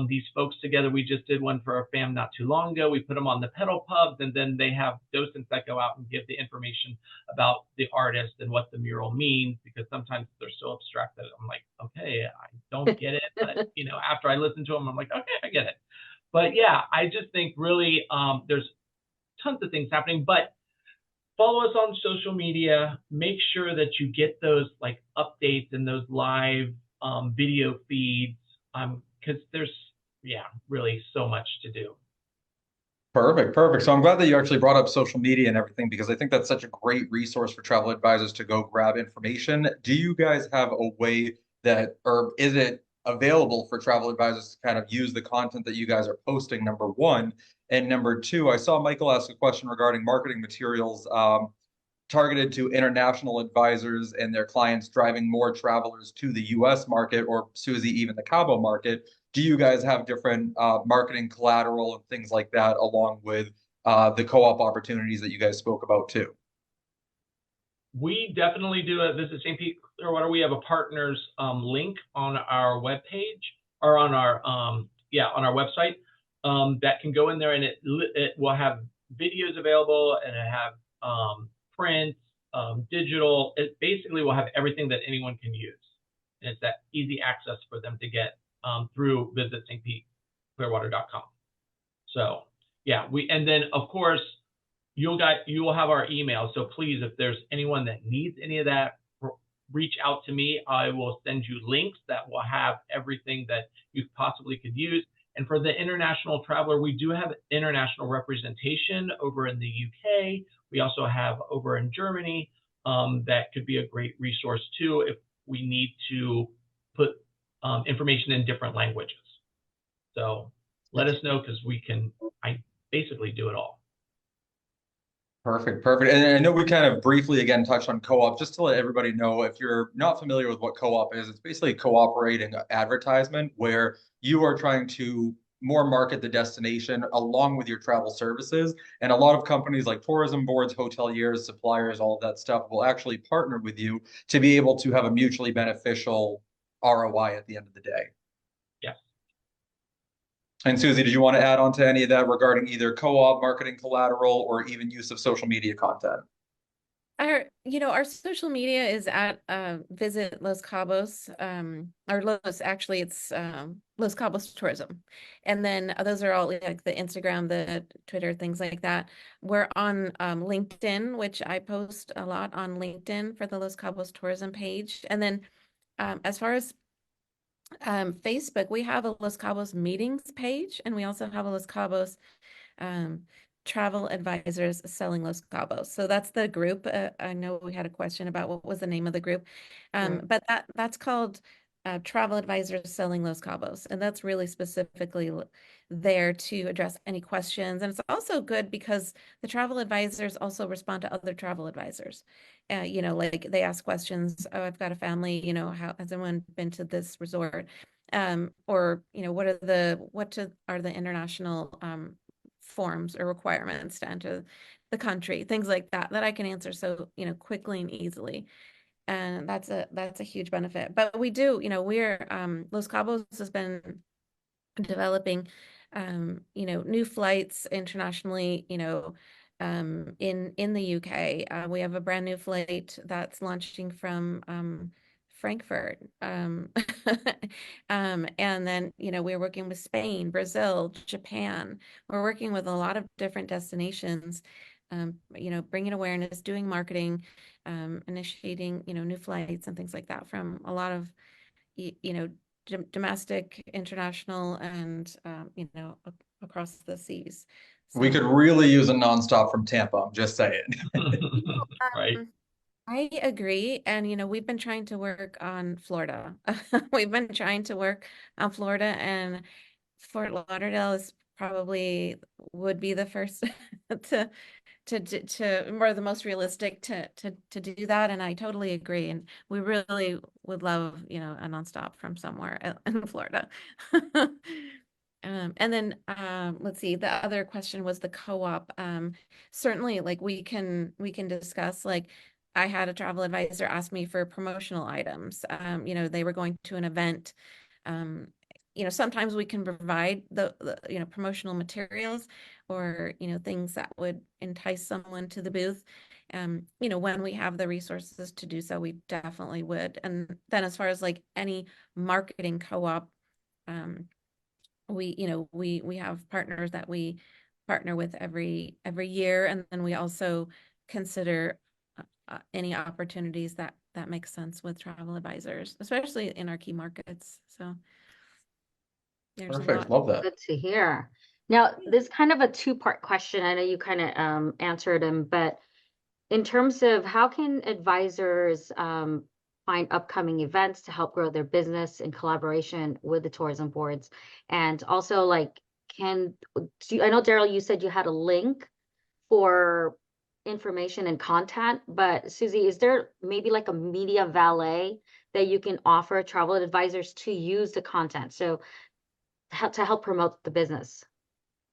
these folks together. We just did one for our fam not too long ago. We put them on the pedal pubs, and then they have docents that go out and give the information about the artist and what the mural means, because sometimes they're so abstract that I'm like, okay, I don't get it. But, after I listen to them, I'm like, okay, I get it. But yeah, I just think really there's tons of things happening, but follow us on social media. Make sure that you get those like updates and those live video feeds, because there's really so much to do. Perfect, perfect. So I'm glad that you actually brought up social media and everything, because I think that's such a great resource for travel advisors to go grab information. Do you guys have a way that, or is it available for travel advisors to kind of use the content that you guys are posting, number one? And number two, I saw Michael ask a question regarding marketing materials targeted to international advisors and their clients driving more travelers to the US market, or Suzie, even the Cabo market. Do you guys have different marketing collateral and things like that, along with the co-op opportunities that you guys spoke about too? We definitely do at Visit St. Pete Clearwater. We have a partners link on our webpage, or on our on our website, that can go in there, and it will have videos available, and it have print, digital. It basically will have everything that anyone can use, and it's that easy access for them to get through Visit St. Pete Clearwater.com. So yeah, and then of course you will have our email. So please, if there's anyone that needs any of that, reach out to me. I will send you links that will have everything that you possibly could use. And for the international traveler, we do have international representation over in the UK. We also have over in Germany. That could be a great resource too, if we need to put information in different languages. So let us know, because I basically do it all. Perfect, perfect. And I know we kind of briefly again touched on co-op, just to let everybody know, if you're not familiar with what co-op is, it's basically a cooperating advertisement where you are trying to more market the destination along with your travel services. And a lot of companies like tourism boards, hoteliers, suppliers, all of that stuff will actually partner with you to be able to have a mutually beneficial ROI at the end of the day. Yes. And Suzie, did you want to add on to any of that regarding either co-op, marketing collateral, or even use of social media content? Our social media is at Visit Los Cabos, or actually it's Los Cabos Tourism. And then those are all like the Instagram, the Twitter, things like that. We're on LinkedIn, which I post a lot on LinkedIn for the Los Cabos Tourism page. And then as far as Facebook, we have a Los Cabos meetings page, and we also have a Los Cabos travel advisors selling Los Cabos. So that's the group. I know we had a question about what was the name of the group, Right. but that's called Travel Advisors Selling Los Cabos, and that's really specifically there to address any questions. And it's also good because the travel advisors also respond to other travel advisors. You know, like they ask questions. Oh, I've got a family. You know, how has anyone been to this resort? Or you know, what are the international forms or requirements to enter the country? Things like that that I can answer so you know quickly and easily. And that's a huge benefit. But we do, you know, we're Los Cabos has been developing you know, new flights internationally, you know, in the UK. We have a brand new flight that's launching from Frankfurt. And then, you know, we're working with Spain, Brazil, Japan. We're working with a lot of different destinations, you know, bringing awareness, doing marketing, initiating, you know, new flights and things like that from a lot of, you know, domestic, international, and you know, across the seas. We So could really use a nonstop from Tampa, I'm just saying. Right. I agree. And you know, we've been trying to work on Florida. We've been trying to work on Florida, and Fort Lauderdale is probably would be the first to more the most realistic to do that. And I totally agree. And we really would love, you know, a nonstop from somewhere in Florida. And then let's see, the other question was the co-op. Certainly like we can discuss, like I had a travel advisor ask me for promotional items. You know, they were going to an event. Um, you know, sometimes we can provide the you know, promotional materials or, you know, things that would entice someone to the booth. You know, when we have the resources to do so, we definitely would. And then as far as like any marketing co-op, we, you know, we have partners that we partner with every year, and then we also consider any opportunities that make sense with travel advisors, especially in our key markets. So there's a Perfect. lot. Love that. Good to hear. Now, this kind of a two-part question. I know you kind of answered them, but in terms of how can advisors find upcoming events to help grow their business in collaboration with the tourism boards? And also, like, I know, Darryl, you said you had a link for information and content, but Suzie, is there maybe like a media valet that you can offer travel advisors to use the content? So to help promote the business.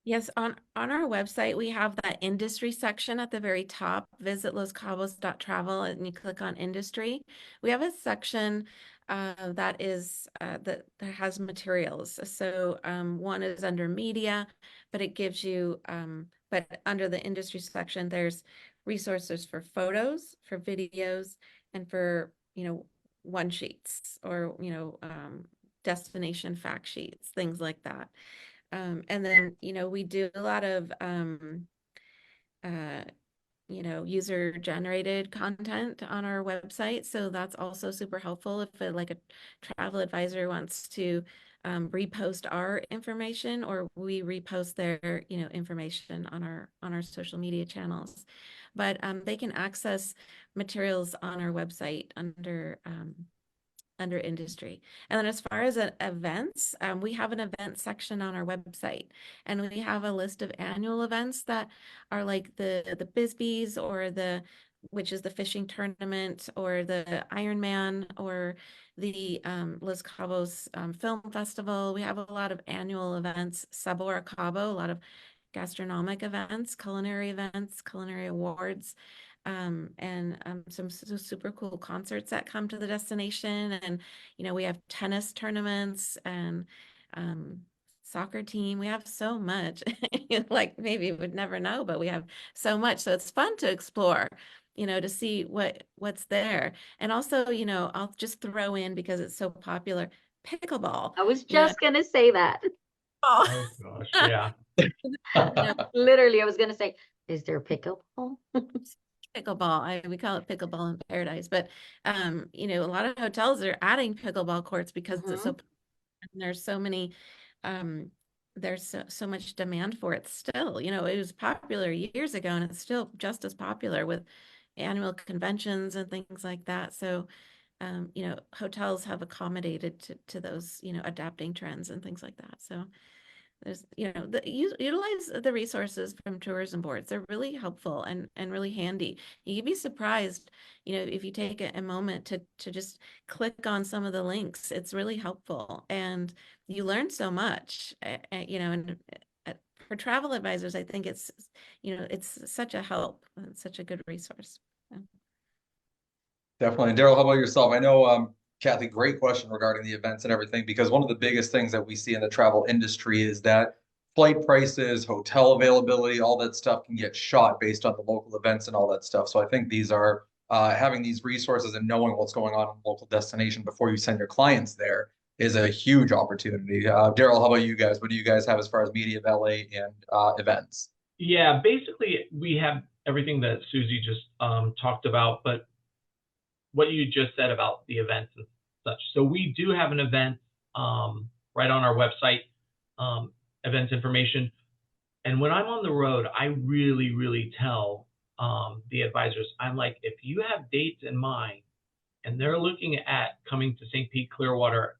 Yes, on our website, we have that industry section at the very top, visit loscabos.travel, and you click on industry. We have a section that is that has materials. So one is under media, but it gives you, but under the industry section, there's resources for photos, for videos, and for, you know, one sheets or, you know, destination fact sheets, things like that. And then, you know, we do a lot of, uh, you know, user generated content on our website. So that's also super helpful if like a travel advisor wants to repost our information, or we repost their, you know, information on our social media channels. But they can access materials on our website under industry. And then as far as events, we have an event section on our website, and we have a list of annual events that are like the Bisbees, or which is the fishing tournament, or the Ironman, or the Los Cabos Film Festival. We have a lot of annual events, Sabor a Cabo, a lot of gastronomic events, culinary awards, and some super cool concerts that come to the destination. And, you know, we have tennis tournaments and soccer team. We have so much, like maybe you would never know, but we have so much. So it's fun to explore, you know, to see what's there. And also, you know, I'll just throw in, because it's so popular, pickleball. I was You know, just gonna say that. Oh gosh, yeah. Literally, I was gonna say, is there pickleball? pickleball. We call it pickleball in paradise. But you know, a lot of hotels are adding pickleball courts because it's so, and there's so many there's so much demand for it still. You know, it was popular years ago and it's still just as popular with annual conventions and things like that. So, you know, hotels have accommodated to those, you know, adapting trends and things like that. So there's, you know, utilize the resources from tourism boards. They're really helpful and really handy. You'd be surprised, you know, if you take a moment to just click on some of the links. It's really helpful, and you learn so much. You know, and for travel advisors, I think it's, you know, it's such a help, it's such a good resource. Yeah. Definitely. And Darryl, how about yourself? I know, Kathy, great question regarding the events and everything, because one of the biggest things that we see in the travel industry is that flight prices, hotel availability, all that stuff can get shot based on the local events and all that stuff. So I think these are having these resources and knowing what's going on in the local destination before you send your clients there is a huge opportunity. Darryl, how about you guys? What do you guys have as far as media valet and events? Yeah, basically we have everything that Suzie just talked about, but what you just said about the events and such. So we do have an event right on our website, events information. And when I'm on the road, I really, really tell the advisors, I'm like, if you have dates in mind and they're looking at coming to St. Pete Clearwater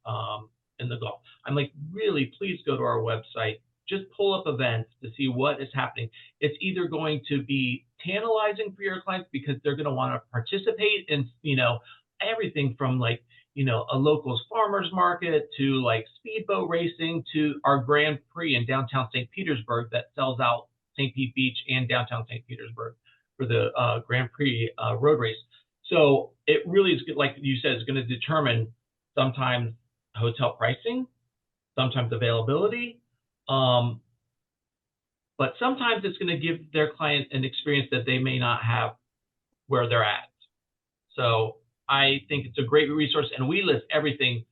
in the Gulf, I'm like, really, please go to our website. Just pull up events to see what is happening. It's either going to be tantalizing for your clients because they're going to want to participate in, you know, everything from like, you know, a locals farmers market to like speedboat racing to our Grand Prix in downtown St. Petersburg that sells out St. Pete Beach and downtown St. Petersburg for the Grand Prix road race. So it really is, like you said, is going to determine sometimes hotel pricing, sometimes availability, but sometimes it's going to give their client an experience that they may not have where they're at. So I think it's a great resource, and we list everything,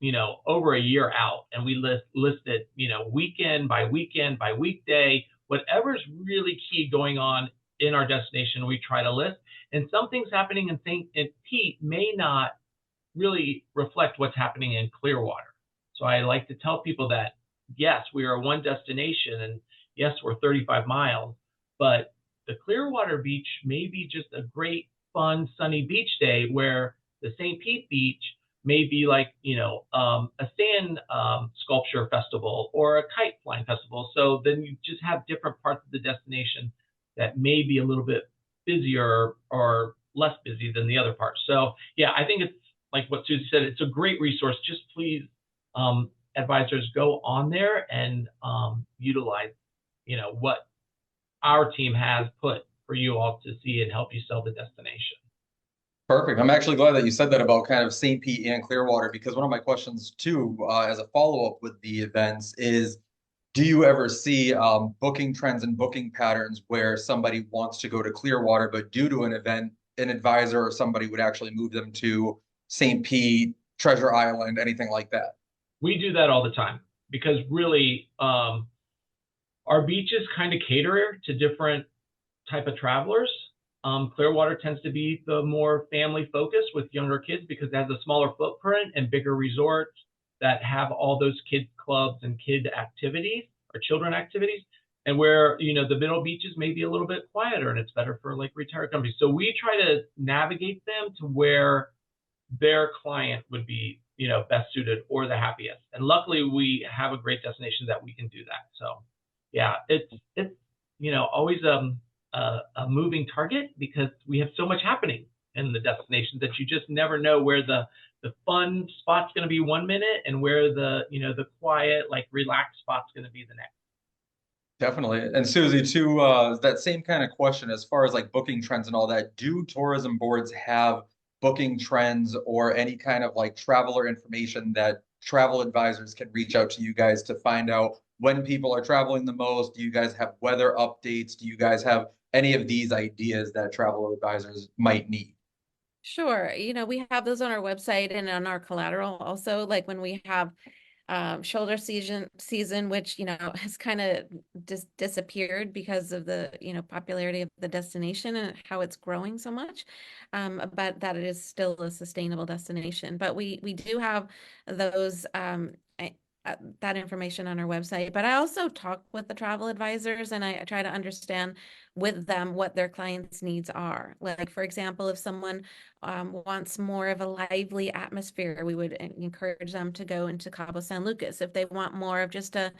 you know, over a year out, and we list it, you know, weekend by weekday, whatever's really key going on in our destination, we try to list. And some things happening in St. Pete may not really reflect what's happening in Clearwater. So I like to tell people that, yes, we are one destination, and yes, we're 35 miles, but the Clearwater beach may be just a great, fun, sunny beach day where the St. Pete beach may be like, you know, a sand sculpture festival or a kite flying festival. So then you just have different parts of the destination that may be a little bit busier or less busy than the other parts. So yeah, I think it's like what Suzie said, it's a great resource. Just please, advisors, go on there and utilize, you know, what our team has put for you all to see and help you sell the destination. Perfect. I'm actually glad that you said that about kind of St. Pete and Clearwater, because one of my questions too, as a follow-up with the events is, do you ever see booking trends and booking patterns where somebody wants to go to Clearwater, but due to an event, an advisor or somebody would actually move them to St. Pete, Treasure Island, anything like that? We do that all the time because really our beaches kind of cater to different type of travelers. Clearwater tends to be the more family focused with younger kids because it has a smaller footprint and bigger resorts that have all those kids clubs and kid activities or children activities. And where, you know, the middle beaches may be a little bit quieter and it's better for like retired companies. So we try to navigate them to where their client would be, you know, best suited or the happiest. And luckily we have a great destination that we can do that. So yeah, it's you know, always a moving target because we have so much happening in the destination that you just never know where the fun spot's going to be 1 minute and where the, you know, the quiet, like relaxed spot's going to be the next. Definitely. And Suzie, too, that same kind of question as far as like booking trends and all that, do tourism boards have booking trends or any kind of like traveler information that travel advisors can reach out to you guys to find out when people are traveling the most? Do you guys have weather updates? Do you guys have any of these ideas that travel advisors might need? Sure. You know, we have those on our website and on our collateral also, like when we have shoulder season, which, you know, has kind of disappeared because of the, you know, popularity of the destination and how it's growing so much, but that it is still a sustainable destination. But we do have those that information on our website, but I also talk with the travel advisors and I try to understand with them what their clients' needs are. Like, for example, if someone wants more of a lively atmosphere, we would encourage them to go into Cabo San Lucas. If they want more of just a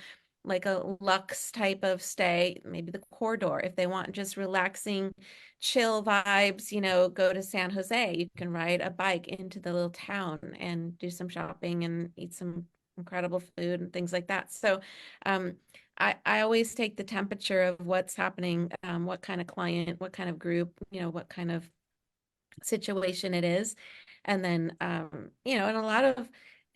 like a luxe type of stay, maybe the corridor. If they want just relaxing, chill vibes, go to San Jose. You can ride a bike into the little town and do some shopping and eat some incredible food and things like that. So I always take the temperature of what's happening, what kind of client, what kind of group, what kind of situation it is. And then, and a lot of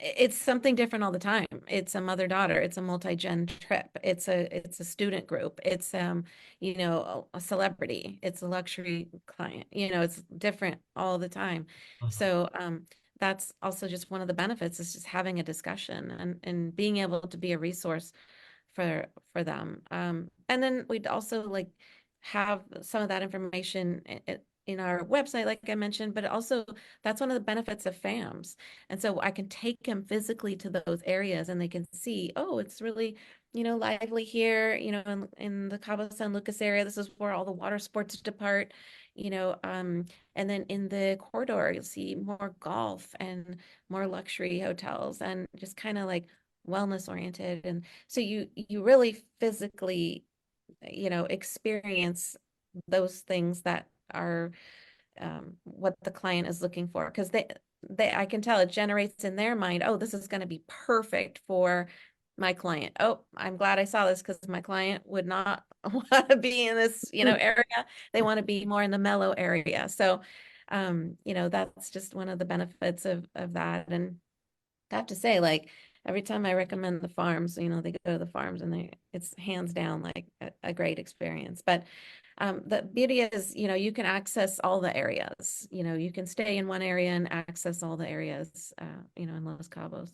it's something different all the time. It's a mother-daughter, it's a multi-gen trip, it's a student group, it's a celebrity, it's a luxury client, it's different all the time. So that's also just one of the benefits is just having a discussion and being able to be a resource for them. And then we'd also like have some of that information in our website, like I mentioned, but also that's one of the benefits of FAMs. And so I can take them physically to those areas and they can see, oh, it's really, lively here, in the Cabo San Lucas area. This is where all the water sports depart, and then in the corridor, you'll see more golf and more luxury hotels and just kind of like wellness oriented. And so you really physically, experience those things that are what the client is looking for, because I can tell it generates in their mind, oh, this is going to be perfect for my client. Oh, I'm glad I saw this because my client would not want to be in this, area. They want to be more in the mellow area. So, that's just one of the benefits of that. And I have to say, like, every time I recommend the farms, they go to the farms and it's hands down like a great experience. But the beauty is, you can access all the areas. You can stay in one area and access all the areas, in Los Cabos.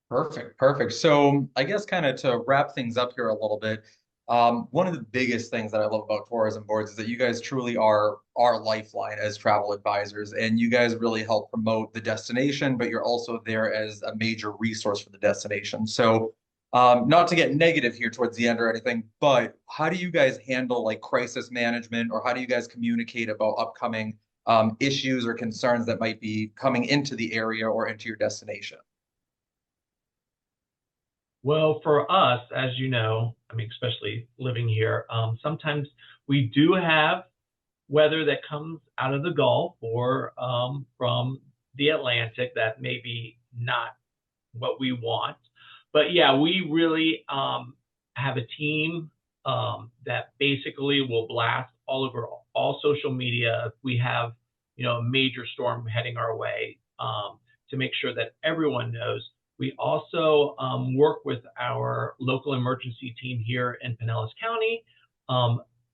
Perfect, perfect. So I guess kind of to wrap things up here a little bit, one of the biggest things that I love about tourism boards is that you guys truly are our lifeline as travel advisors, and you guys really help promote the destination, but you're also there as a major resource for the destination. So, not to get negative here towards the end or anything, but how do you guys handle like crisis management, or how do you guys communicate about upcoming issues or concerns that might be coming into the area or into your destination? Well, for us, as you know, I mean, especially living here, sometimes we do have weather that comes out of the Gulf or from the Atlantic that may be not what we want. But yeah, we really have a team that basically will blast all over all social media if we have, a major storm heading our way, to make sure that everyone knows. We also work with our local emergency team here in Pinellas County,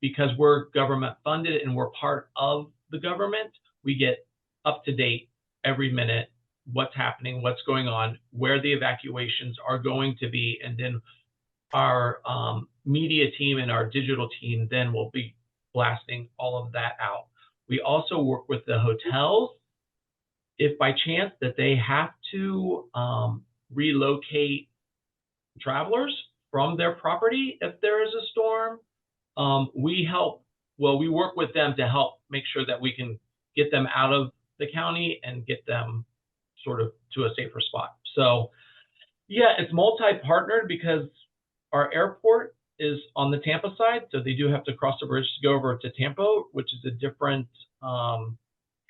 because we're government funded and we're part of the government. We get up to date every minute, what's happening, what's going on, where the evacuations are going to be, and then our media team and our digital team then will be blasting all of that out. We also work with the hotels if by chance that they have to relocate travelers from their property if there is a storm. We work with them to help make sure that we can get them out of the county and get them sort of to a safer spot. So yeah, it's multi-partnered because our airport is on the Tampa side. So they do have to cross the bridge to go over to Tampa, which is a different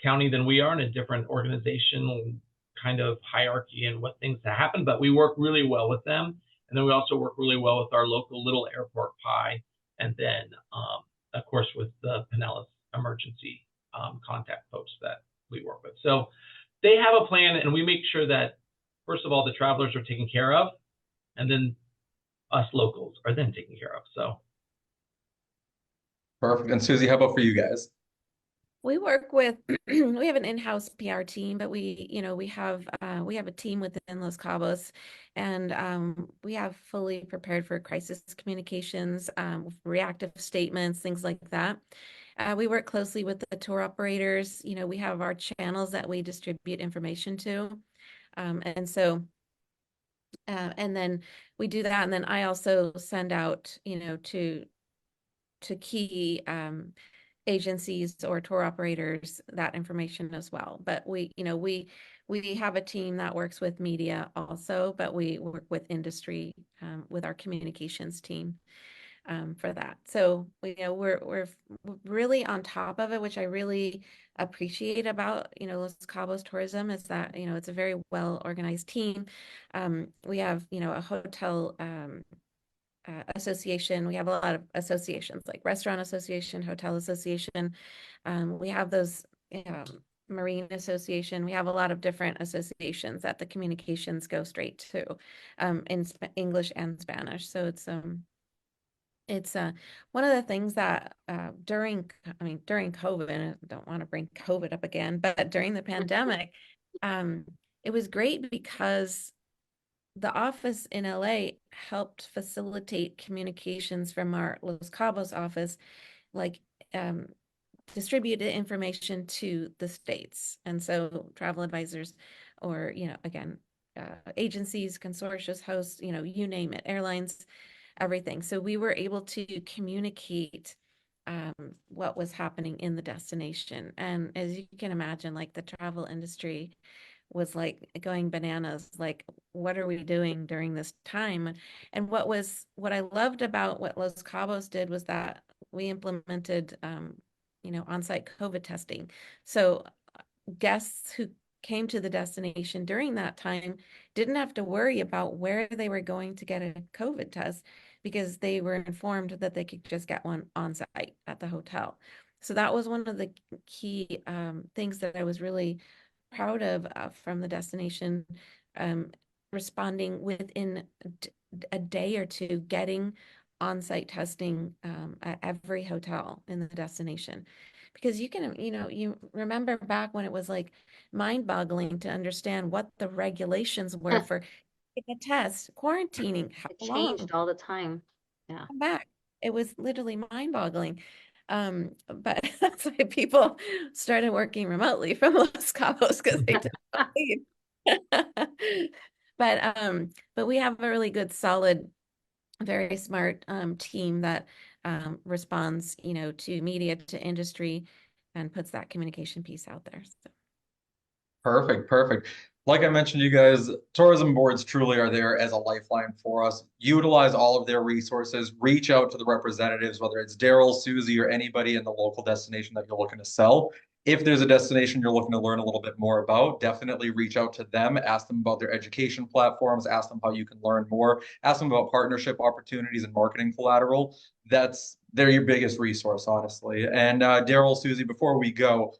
county than we are, and a different organizational kind of hierarchy and what things that happen. But we work really well with them. And then we also work really well with our local little airport pie. And then, of course, with the Pinellas emergency contact folks that we work with. So they have a plan, and we make sure that, first of all, the travelers are taken care of, and then us locals are then taken care of. So Perfect. And Suzie, how about for you guys? We work with, we have an in-house PR team, but we have a team within Los Cabos, and we have fully prepared for crisis communications, reactive statements, things like that. We work closely with the tour operators. We have our channels that we distribute information to, and so And then we do that, and then I also send out, to key agencies or tour operators that information as well. But we have a team that works with media also, but we work with industry, with our communications team, for that. So we're really on top of it, which I really appreciate about Los Cabos Tourism, is that it's a very well organized team. We have a hotel association. We have a lot of associations like Restaurant Association, Hotel Association. We have those Marine Association. We have a lot of different associations that the communications go straight to, in English and Spanish. So it's one of the things that during COVID, and I don't want to bring COVID up again, but during the pandemic, it was great because the office in LA helped facilitate communications from our Los Cabos office, like distributed information to the states. And so travel advisors, or, again, agencies, consortia, hosts, you name it, airlines, everything. So we were able to communicate what was happening in the destination. And as you can imagine, like the travel industry was like going bananas, like, what are we doing during this time? And what I loved about what Los Cabos did was that we implemented on-site COVID testing. So guests who came to the destination during that time didn't have to worry about where they were going to get a COVID test, because they were informed that they could just get one on site at the hotel. So that was one of the key things that I was really proud of from the destination, responding within a day or two, getting on-site testing at every hotel in the destination. Because you remember back when it was like mind-boggling to understand what the regulations were for taking a test, quarantining, how It long, changed all the time. Yeah. come back. It was literally mind-boggling. But that's why people started working remotely from Los Cabos, because they didn't leave. But we have a really good, solid, very smart team that responds, to media, to industry, and puts that communication piece out there. So. Perfect, perfect. Like I mentioned, you guys, tourism boards truly are there as a lifeline for us. Utilize all of their resources, reach out to the representatives, whether it's Darryl, Suzie, or anybody in the local destination that you're looking to sell. If there's a destination you're looking to learn a little bit more about, definitely reach out to them, ask them about their education platforms, ask them how you can learn more, ask them about partnership opportunities and marketing collateral. They're your biggest resource, honestly. And Darryl, Suzie, before we go,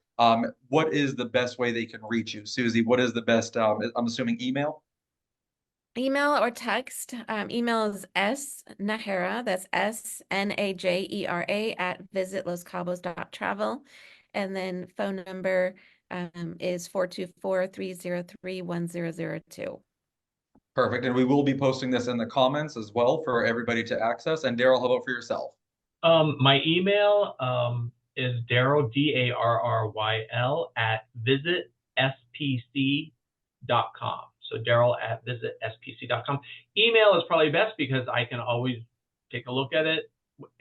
what is the best way they can reach you? Suzie, what is the best, I'm assuming email? Email or text. Email is snajera, that's SNAJERA, at visitloscabos.travel. And then phone number is 424-303-1002. Perfect. And we will be posting this in the comments as well for everybody to access. And Darryl, how about for yourself? My email is Darryl, DARRYL, at visitspc.com. So Darryl at visitspc.com. Email is probably best because I can always take a look at it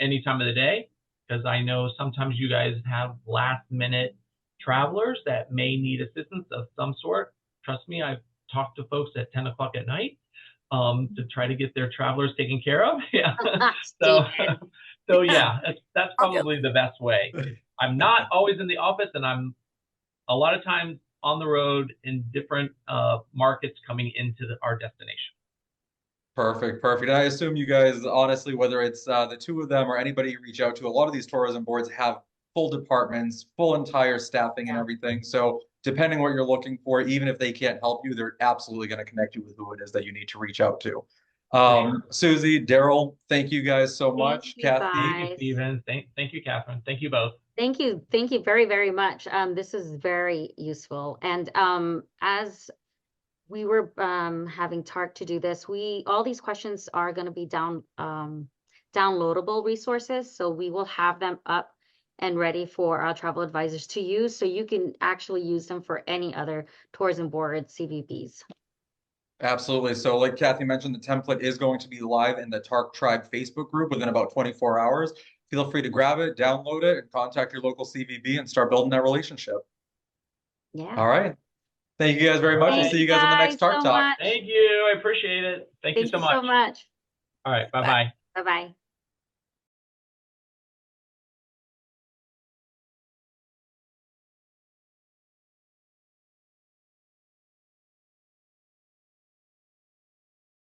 any time of the day, because I know sometimes you guys have last minute travelers that may need assistance of some sort. Trust me, I've talked to folks at 10 o'clock at night to try to get their travelers taken care of. Yeah. So yeah, that's probably the best way. I'm not always in the office, and I'm a lot of times on the road in different markets coming into our destination. Perfect, perfect. I assume you guys, honestly, whether it's the two of them or anybody you reach out to, a lot of these tourism boards have full departments, full entire staffing and everything. So depending what you're looking for, even if they can't help you, they're absolutely going to connect you with who it is that you need to reach out to. Suzie, Darryl, thank you guys so much. Kathy. Thank you, Stephen. Thank you, Catherine. Thank you both. Thank you very, very much. This is very useful. And as we were having TARC to do this, all these questions are going to be downloadable resources. So we will have them up and ready for our travel advisors to use. So you can actually use them for any other tourism board CVBs. Absolutely. So like Kathy mentioned, the template is going to be live in the TARC Tribe Facebook group within about 24 hours. Feel free to grab it, download it, and contact your local CVB and start building that relationship. Yeah. All right. Thank you guys very much. We'll Thank see you guys on the next TARC so Talk. much. Thank you. I appreciate it. Thank you Thank so you so much. much. All right. Bye-bye. Bye-bye.